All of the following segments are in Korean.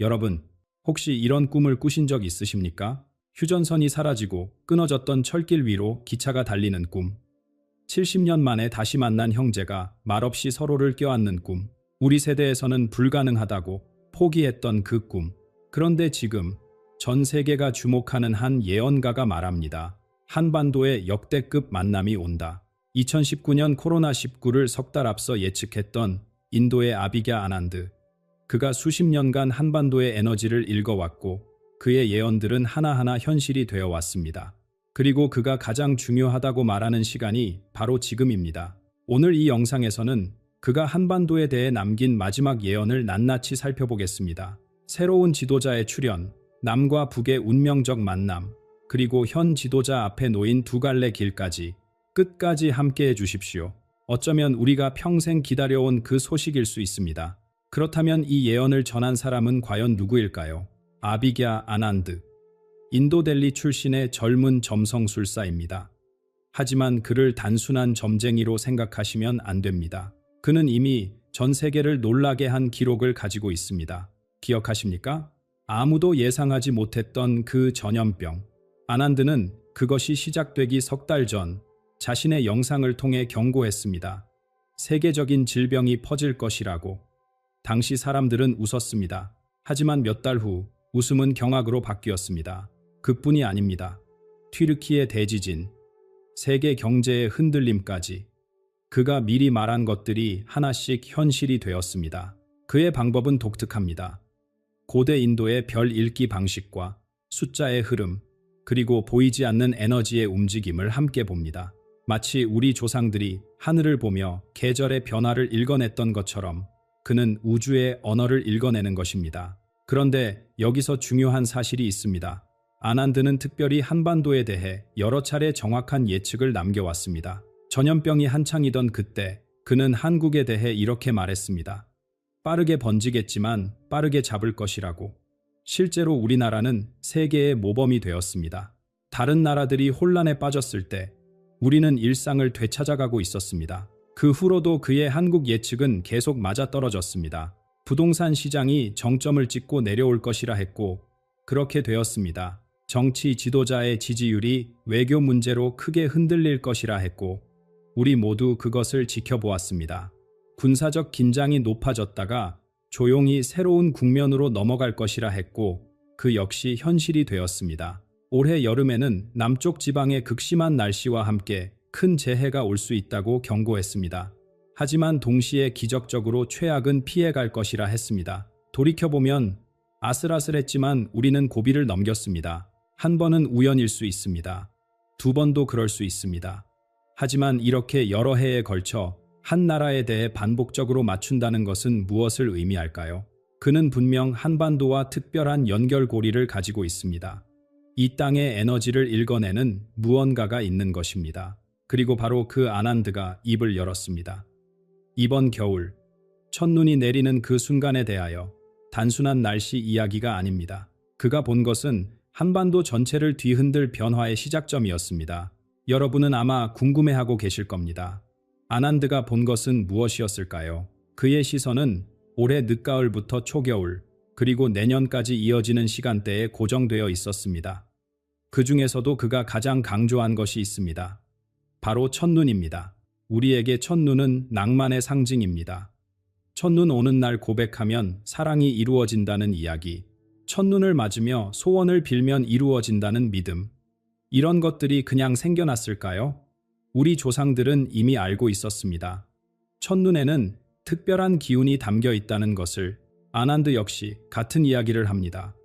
여러분, 혹시 이런 꿈을 꾸신 적 있으십니까? 휴전선이 사라지고 끊어졌던 철길 위로 기차가 달리는 꿈. 70년 만에 다시 만난 형제가 말없이 서로를 껴안는 꿈. 우리 세대에서는 불가능하다고 포기했던 그 꿈. 그런데 지금 전 세계가 주목하는 한 예언가가 말합니다. 한반도의 역대급 만남이 온다. 2019년 코로나19를 석 달 앞서 예측했던 인도의 아비갸 아난드. 그가 수십 년간 한반도의 에너지를 읽어왔고 그의 예언들은 하나하나 현실이 되어 왔습니다. 그리고 그가 가장 중요하다고 말하는 시간이 바로 지금입니다. 오늘 이 영상에서는 그가 한반도에 대해 남긴 마지막 예언을 낱낱이 살펴보겠습니다. 새로운 지도자의 출현, 남과 북의 운명적 만남, 그리고 현 지도자 앞에 놓인 두 갈래 길까지 끝까지 함께해 주십시오. 어쩌면 우리가 평생 기다려온 그 소식일 수 있습니다. 그렇다면 이 예언을 전한 사람은 과연 누구일까요? 아비갸 아난드. 인도 델리 출신의 젊은 점성술사입니다. 하지만 그를 단순한 점쟁이로 생각하시면 안 됩니다. 그는 이미 전 세계를 놀라게 한 기록을 가지고 있습니다. 기억하십니까? 아무도 예상하지 못했던 그 전염병. 아난드는 그것이 시작되기 석 달 전 자신의 영상을 통해 경고했습니다. 세계적인 질병이 퍼질 것이라고. 당시 사람들은 웃었습니다. 하지만 몇 달 후 웃음은 경악으로 바뀌었습니다. 그뿐이 아닙니다. 튀르키예 대지진, 세계 경제의 흔들림까지 그가 미리 말한 것들이 하나씩 현실이 되었습니다. 그의 방법은 독특합니다. 고대 인도의 별 읽기 방식과 숫자의 흐름, 그리고 보이지 않는 에너지의 움직임을 함께 봅니다. 마치 우리 조상들이 하늘을 보며 계절의 변화를 읽어냈던 것처럼 그는 우주의 언어를 읽어내는 것입니다. 그런데 여기서 중요한 사실이 있습니다. 아난드는 특별히 한반도에 대해 여러 차례 정확한 예측을 남겨왔습니다. 전염병이 한창이던 그때 그는 한국에 대해 이렇게 말했습니다. 빠르게 번지겠지만 빠르게 잡을 것이라고. 실제로 우리나라는 세계의 모범이 되었습니다. 다른 나라들이 혼란에 빠졌을 때 우리는 일상을 되찾아가고 있었습니다. 그 후로도 그의 한국 예측은 계속 맞아떨어졌습니다. 부동산 시장이 정점을 찍고 내려올 것이라 했고 그렇게 되었습니다. 정치 지도자의 지지율이 외교 문제로 크게 흔들릴 것이라 했고 우리 모두 그것을 지켜보았습니다. 군사적 긴장이 높아졌다가 조용히 새로운 국면으로 넘어갈 것이라 했고 그 역시 현실이 되었습니다. 올해 여름에는 남쪽 지방의 극심한 날씨와 함께 큰 재해가 올 수 있다고 경고했습니다. 하지만 동시에 기적적으로 최악은 피해갈 것이라 했습니다. 돌이켜보면 아슬아슬했지만 우리는 고비를 넘겼습니다. 한 번은 우연일 수 있습니다. 두 번도 그럴 수 있습니다. 하지만 이렇게 여러 해에 걸쳐 한 나라에 대해 반복적으로 맞춘다는 것은 무엇을 의미할까요? 그는 분명 한반도와 특별한 연결고리를 가지고 있습니다. 이 땅의 에너지를 읽어내는 무언가가 있는 것입니다. 그리고 바로 그 아난드가 입을 열었습니다. 이번 겨울, 첫눈이 내리는 그 순간에 대하여 단순한 날씨 이야기가 아닙니다. 그가 본 것은 한반도 전체를 뒤흔들 변화의 시작점이었습니다. 여러분은 아마 궁금해하고 계실 겁니다. 아난드가 본 것은 무엇이었을까요? 그의 시선은 올해 늦가을부터 초겨울, 그리고 내년까지 이어지는 시간대에 고정되어 있었습니다. 그 중에서도 그가 가장 강조한 것이 있습니다. 바로 첫눈입니다. 우리에게 첫눈은 낭만의 상징입니다. 첫눈 오는 날 고백하면 사랑이 이루어진다는 이야기, 첫눈을 맞으며 소원을 빌면 이루어진다는 믿음. 이런 것들이 그냥 생겨났을까요? 우리 조상들은 이미 알고 있었습니다. 첫눈에는 특별한 기운이 담겨 있다는 것을. 아난드 역시 같은 이야기를 합니다.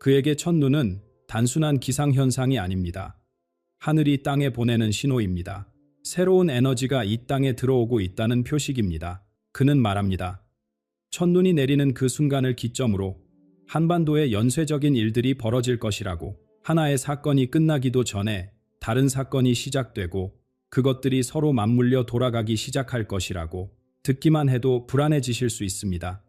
그에게 첫눈은 단순한 기상현상이 아닙니다. 하늘이 땅에 보내는 신호입니다. 새로운 에너지가 이 땅에 들어오고 있다는 표식입니다. 그는 말합니다. 첫눈이 내리는 그 순간을 기점으로 한반도에 연쇄적인 일들이 벌어질 것이라고. 하나의 사건이 끝나기도 전에 다른 사건이 시작되고 그것들이 서로 맞물려 돌아가기 시작할 것이라고. 듣기만 해도 불안해지실 수 있습니다.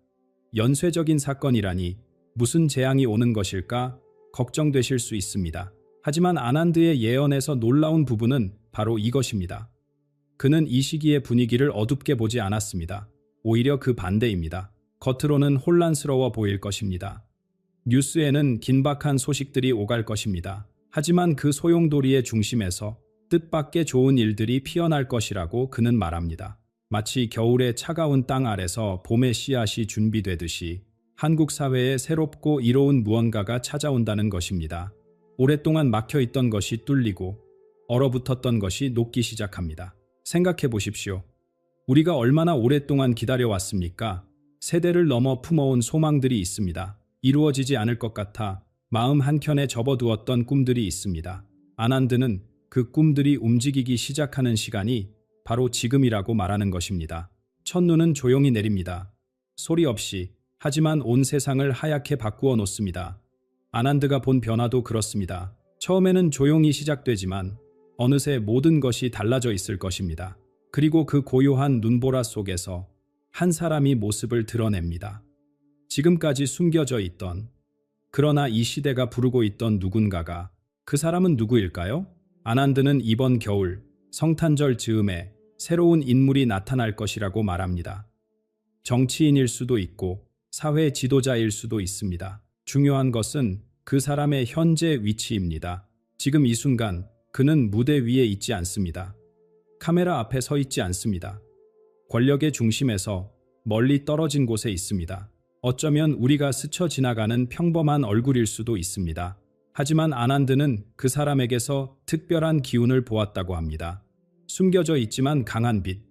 연쇄적인 사건이라니 무슨 재앙이 오는 것일까 걱정되실 수 있습니다. 하지만 아난드의 예언에서 놀라운 부분은 바로 이것입니다. 그는 이 시기의 분위기를 어둡게 보지 않았습니다. 오히려 그 반대입니다. 겉으로는 혼란스러워 보일 것입니다. 뉴스에는 긴박한 소식들이 오갈 것입니다. 하지만 그 소용돌이의 중심에서 뜻밖의 좋은 일들이 피어날 것이라고 그는 말합니다. 마치 겨울의 차가운 땅 아래서 봄의 씨앗이 준비되듯이 한국 사회에 새롭고 이로운 무언가가 찾아온다는 것입니다. 오랫동안 막혀있던 것이 뚫리고 얼어붙었던 것이 녹기 시작합니다. 생각해 보십시오. 우리가 얼마나 오랫동안 기다려왔습니까? 세대를 넘어 품어온 소망들이 있습니다. 이루어지지 않을 것 같아 마음 한켠에 접어두었던 꿈들이 있습니다. 아난드는 그 꿈들이 움직이기 시작하는 시간이 바로 지금이라고 말하는 것입니다. 첫눈은 조용히 내립니다. 소리 없이, 하지만 온 세상을 하얗게 바꾸어 놓습니다. 아난드가 본 변화도 그렇습니다. 처음에는 조용히 시작되지만 어느새 모든 것이 달라져 있을 것입니다. 그리고 그 고요한 눈보라 속에서 한 사람이 모습을 드러냅니다. 지금까지 숨겨져 있던, 그러나 이 시대가 부르고 있던 누군가가, 그 사람은 누구일까요? 아난드는 이번 겨울 성탄절 즈음에 새로운 인물이 나타날 것이라고 말합니다. 정치인일 수도 있고 사회 지도자일 수도 있습니다. 중요한 것은 그 사람의 현재 위치입니다. 지금 이 순간 그는 무대 위에 있지 않습니다. 카메라 앞에 서 있지 않습니다. 권력의 중심에서 멀리 떨어진 곳에 있습니다. 어쩌면 우리가 스쳐 지나가는 평범한 얼굴일 수도 있습니다. 하지만 아난드는 그 사람에게서 특별한 기운을 보았다고 합니다. 숨겨져 있지만 강한 빛,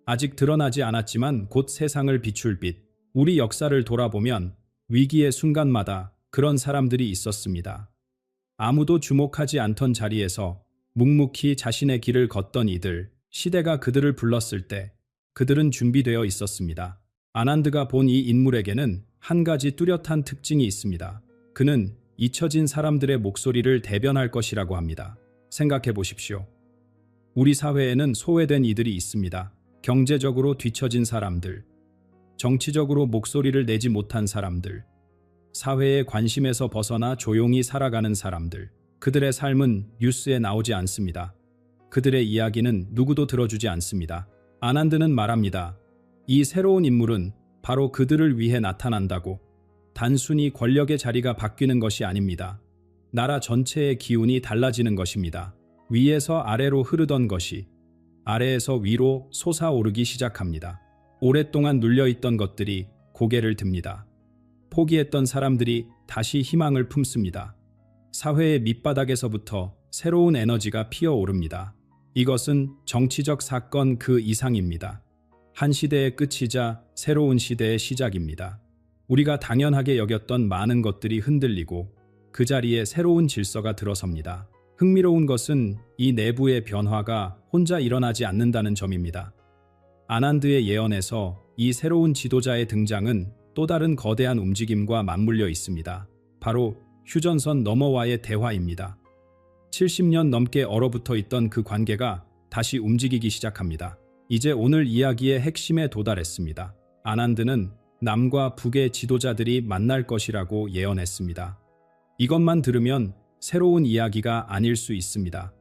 아직 드러나지 않았지만 곧 세상을 비출 빛. 우리 역사를 돌아보면 위기의 순간마다 그런 사람들이 있었습니다. 아무도 주목하지 않던 자리에서 묵묵히 자신의 길을 걷던 이들, 시대가 그들을 불렀을 때 그들은 준비되어 있었습니다. 아난드가 본 이 인물에게는 한 가지 뚜렷한 특징이 있습니다. 그는 잊혀진 사람들의 목소리를 대변할 것이라고 합니다. 생각해 보십시오. 우리 사회에는 소외된 이들이 있습니다. 경제적으로 뒤처진 사람들, 정치적으로 목소리를 내지 못한 사람들, 사회의 관심에서 벗어나 조용히 살아가는 사람들. 그들의 삶은 뉴스에 나오지 않습니다. 그들의 이야기는 누구도 들어주지 않습니다. 아난드는 말합니다. 이 새로운 인물은 바로 그들을 위해 나타난다고. 단순히 권력의 자리가 바뀌는 것이 아닙니다. 나라 전체의 기운이 달라지는 것입니다. 위에서 아래로 흐르던 것이 아래에서 위로 솟아오르기 시작합니다. 오랫동안 눌려있던 것들이 고개를 듭니다. 포기했던 사람들이 다시 희망을 품습니다. 사회의 밑바닥에서부터 새로운 에너지가 피어오릅니다. 이것은 정치적 사건 그 이상입니다. 한 시대의 끝이자 새로운 시대의 시작입니다. 우리가 당연하게 여겼던 많은 것들이 흔들리고 그 자리에 새로운 질서가 들어섭니다. 흥미로운 것은 이 내부의 변화가 혼자 일어나지 않는다는 점입니다. 아난드의 예언에서 이 새로운 지도자의 등장은 또 다른 거대한 움직임과 맞물려 있습니다. 바로 휴전선 너머와의 대화입니다. 70년 넘게 얼어붙어 있던 그 관계가 다시 움직이기 시작합니다. 이제 오늘 이야기의 핵심에 도달했습니다. 아난드는 남과 북의 지도자들이 만날 것이라고 예언했습니다. 이것만 들으면 새로운 이야기가 아닐 수 있습니다.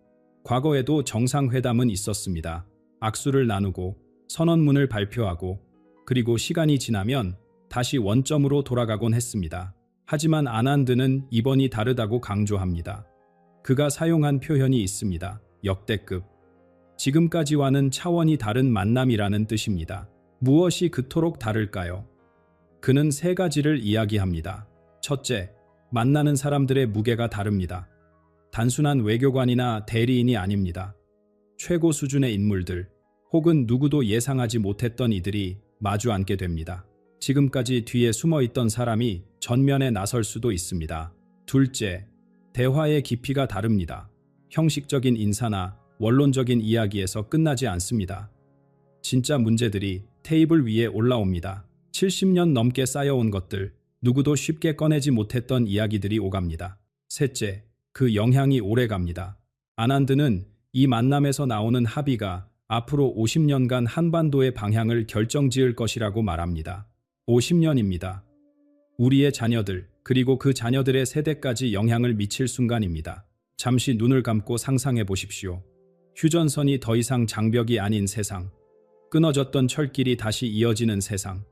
과거에도 정상회담은 있었습니다. 악수를 나누고 선언문을 발표하고 그리고 시간이 지나면 다시 원점으로 돌아가곤 했습니다. 하지만 아난드는 이번이 다르다고 강조합니다. 그가 사용한 표현이 있습니다. 역대급. 지금까지와는 차원이 다른 만남이라는 뜻입니다. 무엇이 그토록 다를까요? 그는 세 가지를 이야기합니다. 첫째, 만나는 사람들의 무게가 다릅니다. 단순한 외교관이나 대리인이 아닙니다. 최고 수준의 인물들, 혹은 누구도 예상하지 못했던 이들이 마주 앉게 됩니다. 지금까지 뒤에 숨어있던 사람이 전면에 나설 수도 있습니다. 둘째, 대화의 깊이가 다릅니다. 형식적인 인사나 원론적인 이야기에서 끝나지 않습니다. 진짜 문제들이 테이블 위에 올라옵니다. 70년 넘게 쌓여온 것들, 누구도 쉽게 꺼내지 못했던 이야기들이 오갑니다. 셋째, 그 영향이 오래갑니다. 아난드는 이 만남에서 나오는 합의가 앞으로 50년간 한반도의 방향을 결정지을 것이라고 말합니다. 50년입니다. 우리의 자녀들, 그리고 그 자녀들의 세대까지 영향을 미칠 순간입니다. 잠시 눈을 감고 상상해 보십시오. 휴전선이 더 이상 장벽이 아닌 세상, 끊어졌던 철길이 다시 이어지는 세상,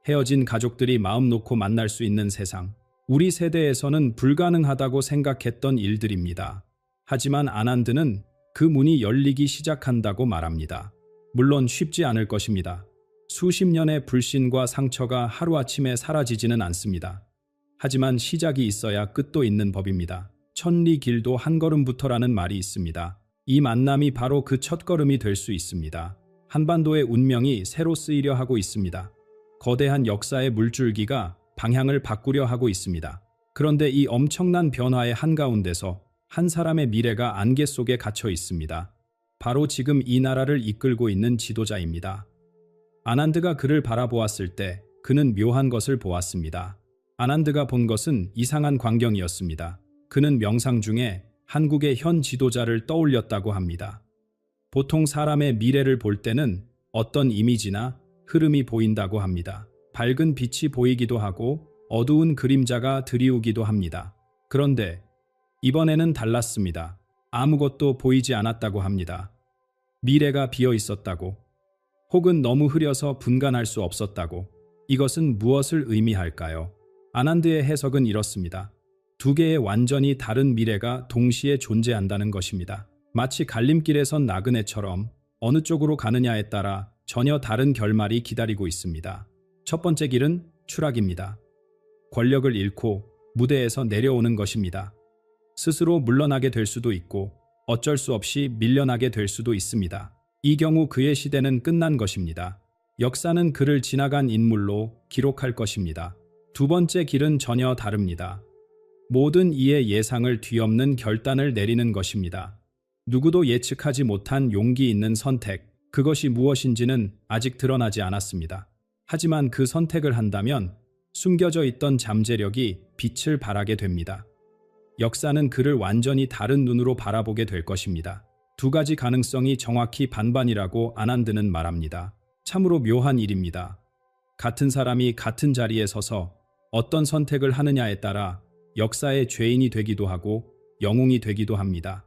헤어진 가족들이 마음 놓고 만날 수 있는 세상, 우리 세대에서는 불가능하다고 생각했던 일들입니다. 하지만 아난드는 그 문이 열리기 시작한다고 말합니다. 물론 쉽지 않을 것입니다. 수십 년의 불신과 상처가 하루아침에 사라지지는 않습니다. 하지만 시작이 있어야 끝도 있는 법입니다. 천리 길도 한 걸음부터라는 말이 있습니다. 이 만남이 바로 그 첫걸음이 될 수 있습니다. 한반도의 운명이 새로 쓰이려 하고 있습니다. 거대한 역사의 물줄기가 방향을 바꾸려 하고 있습니다. 그런데 이 엄청난 변화의 한가운데서 한 사람의 미래가 안개 속에 갇혀 있습니다. 바로 지금 이 나라를 이끌고 있는 지도자입니다. 아난드가 그를 바라보았을 때 그는 묘한 것을 보았습니다. 아난드가 본 것은 이상한 광경이었습니다. 그는 명상 중에 한국의 현 지도자를 떠올렸다고 합니다. 보통 사람의 미래를 볼 때는 어떤 이미지나 흐름이 보인다고 합니다. 밝은 빛이 보이기도 하고 어두운 그림자가 드리우기도 합니다. 그런데 이번에는 달랐습니다. 아무것도 보이지 않았다고 합니다. 미래가 비어 있었다고, 혹은 너무 흐려서 분간할 수 없었다고. 이것은 무엇을 의미할까요? 아난드의 해석은 이렇습니다. 두 개의 완전히 다른 미래가 동시에 존재한다는 것입니다. 마치 갈림길에 선 나그네처럼 어느 쪽으로 가느냐에 따라 전혀 다른 결말이 기다리고 있습니다. 첫 번째 길은 추락입니다. 권력을 잃고 무대에서 내려오는 것입니다. 스스로 물러나게 될 수도 있고 어쩔 수 없이 밀려나게 될 수도 있습니다. 이 경우 그의 시대는 끝난 것입니다. 역사는 그를 지나간 인물로 기록할 것입니다. 두 번째 길은 전혀 다릅니다. 모든 이의 예상을 뒤엎는 결단을 내리는 것입니다. 누구도 예측하지 못한 용기 있는 선택, 그것이 무엇인지는 아직 드러나지 않았습니다. 하지만 그 선택을 한다면 숨겨져 있던 잠재력이 빛을 발하게 됩니다. 역사는 그를 완전히 다른 눈으로 바라보게 될 것입니다. 두 가지 가능성이 정확히 반반이라고 아난드는 말합니다. 참으로 묘한 일입니다. 같은 사람이 같은 자리에 서서 어떤 선택을 하느냐에 따라 역사의 죄인이 되기도 하고 영웅이 되기도 합니다.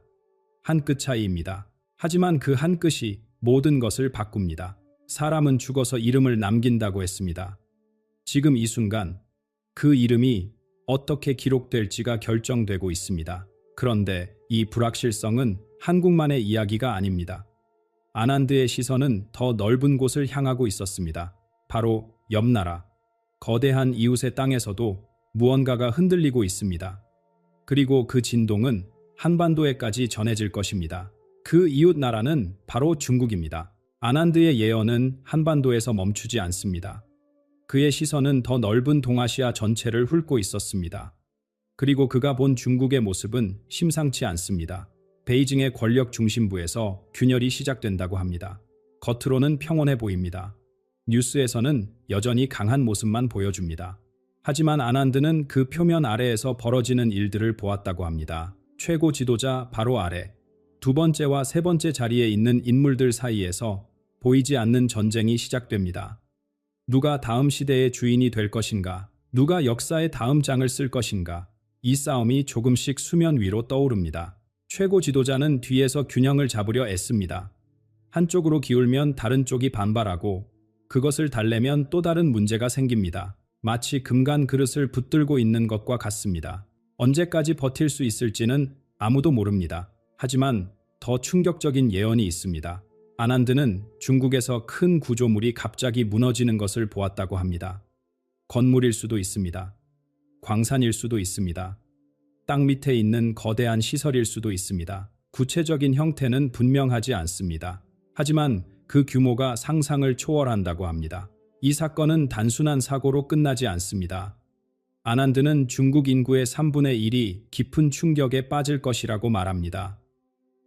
한 끗 차이입니다. 하지만 그 한 끗이 모든 것을 바꿉니다. 사람은 죽어서 이름을 남긴다고 했습니다. 지금 이 순간 그 이름이 어떻게 기록될지가 결정되고 있습니다. 그런데 이 불확실성은 한국만의 이야기가 아닙니다. 아난드의 시선은 더 넓은 곳을 향하고 있었습니다. 바로 옆나라, 거대한 이웃의 땅에서도 무언가가 흔들리고 있습니다. 그리고 그 진동은 한반도에까지 전해질 것입니다. 그 이웃 나라는 바로 중국입니다. 아난드의 예언은 한반도에서 멈추지 않습니다. 그의 시선은 더 넓은 동아시아 전체를 훑고 있었습니다. 그리고 그가 본 중국의 모습은 심상치 않습니다. 베이징의 권력 중심부에서 균열이 시작된다고 합니다. 겉으로는 평온해 보입니다. 뉴스에서는 여전히 강한 모습만 보여줍니다. 하지만 아난드는 그 표면 아래에서 벌어지는 일들을 보았다고 합니다. 최고 지도자 바로 아래, 두 번째와 세 번째 자리에 있는 인물들 사이에서 보이지 않는 전쟁이 시작됩니다. 누가 다음 시대의 주인이 될 것인가? 누가 역사의 다음 장을 쓸 것인가? 이 싸움이 조금씩 수면 위로 떠오릅니다. 최고 지도자는 뒤에서 균형을 잡으려 애씁니다. 한쪽으로 기울면 다른 쪽이 반발하고 그것을 달래면 또 다른 문제가 생깁니다. 마치 금간 그릇을 붙들고 있는 것과 같습니다. 언제까지 버틸 수 있을지는 아무도 모릅니다. 하지만 더 충격적인 예언이 있습니다. 아난드는 중국에서 큰 구조물이 갑자기 무너지는 것을 보았다고 합니다. 건물일 수도 있습니다. 광산일 수도 있습니다. 땅 밑에 있는 거대한 시설일 수도 있습니다. 구체적인 형태는 분명하지 않습니다. 하지만 그 규모가 상상을 초월한다고 합니다. 이 사건은 단순한 사고로 끝나지 않습니다. 아난드는 중국 인구의 3분의 1이 깊은 충격에 빠질 것이라고 말합니다.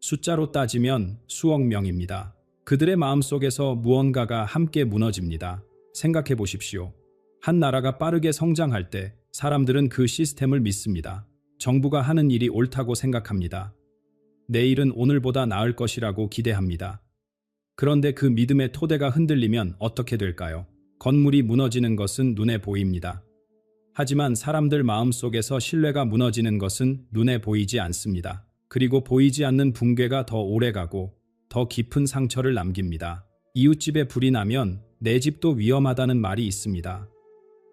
숫자로 따지면 수억 명입니다. 그들의 마음속에서 무언가가 함께 무너집니다. 생각해 보십시오. 한 나라가 빠르게 성장할 때 사람들은 그 시스템을 믿습니다. 정부가 하는 일이 옳다고 생각합니다. 내일은 오늘보다 나을 것이라고 기대합니다. 그런데 그 믿음의 토대가 흔들리면 어떻게 될까요? 건물이 무너지는 것은 눈에 보입니다. 하지만 사람들 마음속에서 신뢰가 무너지는 것은 눈에 보이지 않습니다. 그리고 보이지 않는 붕괴가 더 오래가고 더 깊은 상처를 남깁니다. 이웃집에 불이 나면 내 집도 위험하다는 말이 있습니다.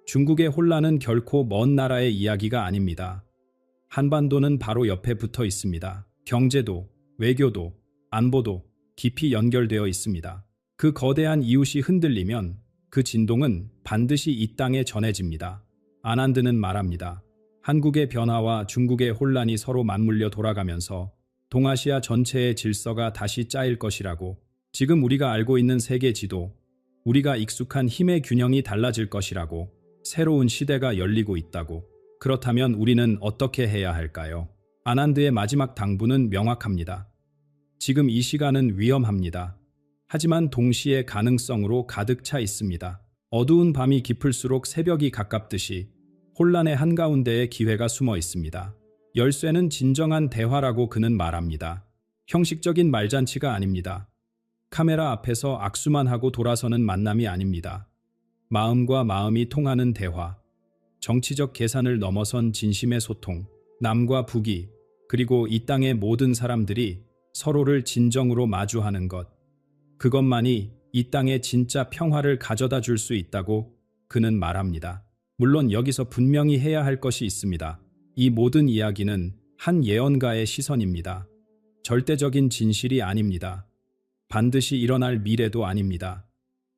중국의 혼란은 결코 먼 나라의 이야기가 아닙니다. 한반도는 바로 옆에 붙어 있습니다. 경제도, 외교도, 안보도 깊이 연결되어 있습니다. 그 거대한 이웃이 흔들리면 그 진동은 반드시 이 땅에 전해집니다. 아난드는 말합니다. 한국의 변화와 중국의 혼란이 서로 맞물려 돌아가면서 동아시아 전체의 질서가 다시 짜일 것이라고. 지금 우리가 알고 있는 세계 지도, 우리가 익숙한 힘의 균형이 달라질 것이라고. 새로운 시대가 열리고 있다고. 그렇다면 우리는 어떻게 해야 할까요? 아난드의 마지막 당부는 명확합니다. 지금 이 시간은 위험합니다. 하지만 동시에 가능성으로 가득 차 있습니다. 어두운 밤이 깊을수록 새벽이 가깝듯이 혼란의 한가운데에 기회가 숨어 있습니다. 열쇠는 진정한 대화라고 그는 말합니다. 형식적인 말잔치가 아닙니다. 카메라 앞에서 악수만 하고 돌아서는 만남이 아닙니다. 마음과 마음이 통하는 대화, 정치적 계산을 넘어선 진심의 소통, 남과 북이, 그리고 이 땅의 모든 사람들이 서로를 진정으로 마주하는 것. 그것만이 이 땅에 진짜 평화를 가져다 줄 수 있다고 그는 말합니다. 물론 여기서 분명히 해야 할 것이 있습니다. 이 모든 이야기는 한 예언가의 시선입니다. 절대적인 진실이 아닙니다. 반드시 일어날 미래도 아닙니다.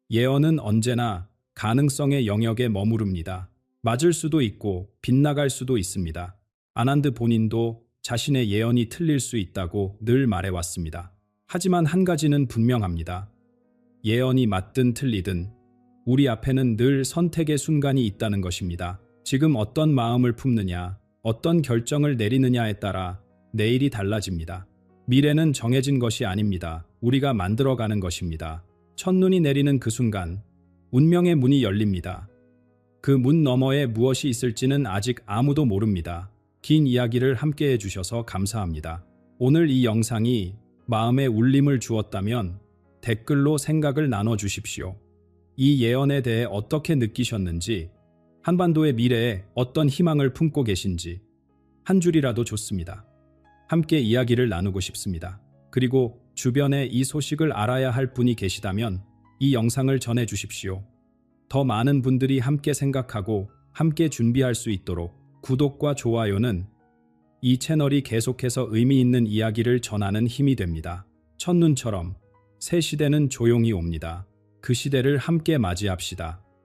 예언은 언제나 가능성의 영역에 머무릅니다. 맞을 수도 있고 빗나갈 수도 있습니다. 아난드 본인도 자신의 예언이 틀릴 수 있다고 늘 말해왔습니다. 하지만 한 가지는 분명합니다. 예언이 맞든 틀리든 우리 앞에는 늘 선택의 순간이 있다는 것입니다. 지금 어떤 마음을 품느냐, 어떤 결정을 내리느냐에 따라 내일이 달라집니다. 미래는 정해진 것이 아닙니다. 우리가 만들어가는 것입니다. 첫눈이 내리는 그 순간 운명의 문이 열립니다. 그 문 너머에 무엇이 있을지는 아직 아무도 모릅니다. 긴 이야기를 함께 해주셔서 감사합니다. 오늘 이 영상이 마음에 울림을 주었다면 댓글로 생각을 나눠주십시오. 이 예언에 대해 어떻게 느끼셨는지, 한반도의 미래에 어떤 희망을 품고 계신지 한 줄이라도 좋습니다. 함께 이야기를 나누고 싶습니다. 그리고 주변에 이 소식을 알아야 할 분이 계시다면 이 영상을 전해주십시오. 더 많은 분들이 함께 생각하고 함께 준비할 수 있도록 구독과 좋아요는 이 채널이 계속해서 의미 있는 이야기를 전하는 힘이 됩니다. 첫눈처럼 새 시대는 조용히 옵니다. 그 시대를 함께 맞이합시다.